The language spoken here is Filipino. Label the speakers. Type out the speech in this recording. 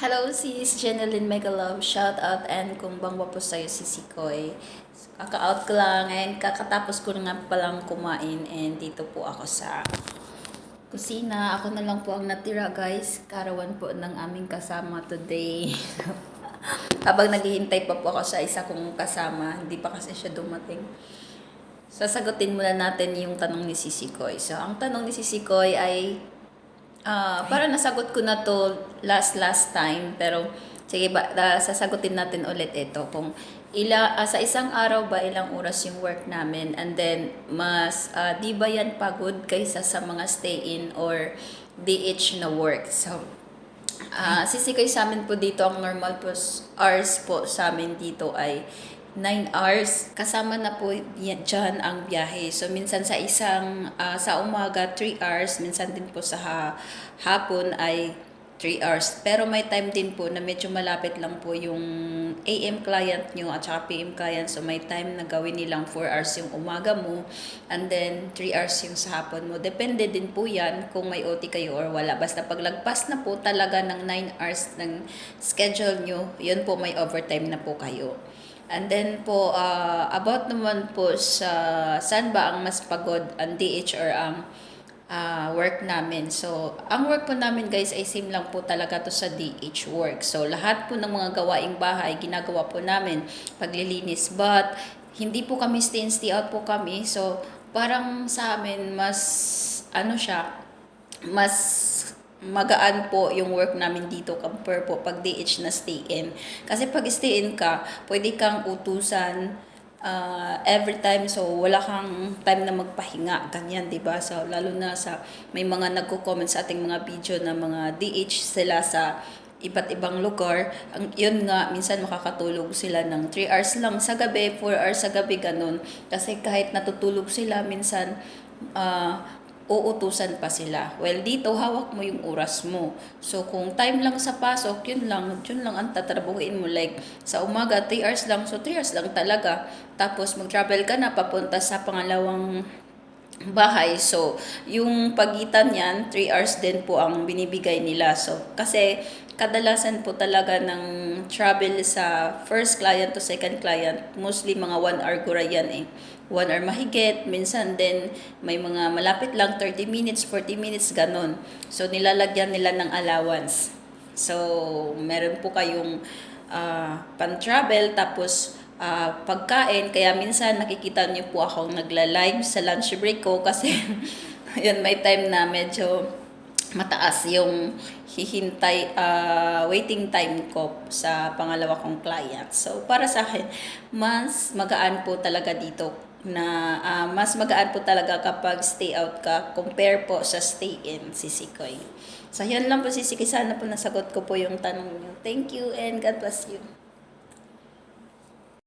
Speaker 1: Hello sis, Jeneline Megalove, shout out and kumbangwa po sa'yo si Sikoy. Kaka-out ko lang and kakatapos ko na nga palang kumain and dito po ako sa kusina. Ako na lang po ang natira guys, karawan po ng aming kasama today. Habang naghihintay pa po ako sa isa kong kasama, hindi pa kasi siya dumating. Sasagutin muna natin yung tanong ni Sisikoy. So, ang tanong ni Sisikoy ay parang nasagot ko na to last time, pero sige ba, sasagutin natin ulit ito kung sa isang araw ba ilang oras yung work namin, and then mas di ba yan pagod kaysa sa mga stay-in or DH na work. So sisikoy sa amin po dito, ang normal po hours po sa amin dito ay 9 hours. Kasama na po dyan ang biyahe. So, minsan sa sa umaga, 3 hours. Minsan din po sa hapon ay 3 hours. Pero may time din po na medyo malapit lang po yung AM client nyo at saka PM client. So, may time na gawin nilang 4 hours yung umaga mo and then 3 hours yung sa hapon mo. Depende din po yan kung may OT kayo or wala. Basta paglagpas na po talaga ng 9 hours ng schedule nyo, yun po may overtime na po kayo. And then po, about naman po sa saan ba ang mas pagod, ang DH or ang work namin. So, ang work po namin guys ay same lang po talaga to sa DH work. So, lahat po ng mga gawaing bahay, ginagawa po namin, paglilinis. But, hindi po kami stay in, stay out po kami. So, parang sa amin, mas, mas magaan po yung work namin dito compare po pag DH na stay-in. Kasi pag stay-in ka, pwede kang utusan every time, so wala kang time na magpahinga, ganyan, diba? So lalo na sa may mga nagko-comment sa ating mga video na mga DH sila sa iba't ibang lugar, yun nga, minsan makakatulog sila ng 3 hours lang sa gabi, 4 hours sa gabi, ganun. Kasi kahit natutulog sila, minsan uutusan pa sila. Well, dito, hawak mo yung oras mo. So, kung time lang sa pasok, yun lang ang tatrabuhin mo. Like, sa umaga, 3 hours lang. So, 3 hours lang talaga. Tapos, mag-travel ka na, papunta sa pangalawang bahay. So, yung pagitan yan, 3 hours din po ang binibigay nila. So, kasi kadalasan po talaga ng travel sa first client to second client, mostly mga 1 hour gura yan eh. 1 hour mahigit, minsan din may mga malapit lang 30 minutes, 40 minutes, ganun. So, nilalagyan nila ng allowance. So, meron po kayong pan-travel, tapos pagkain, kaya minsan nakikita niyo po akong nagla-live sa lunch break ko kasi yun, may time na medyo mataas yung waiting time ko sa pangalawa kong client. So, para sa akin, mas magaan po talaga dito na mas magaan po talaga kapag stay out ka compare po sa stay in, Sisikoy. So, yan lang po Sisikoy. Sana po nasagot ko po yung tanong niyo. Thank you and God bless you.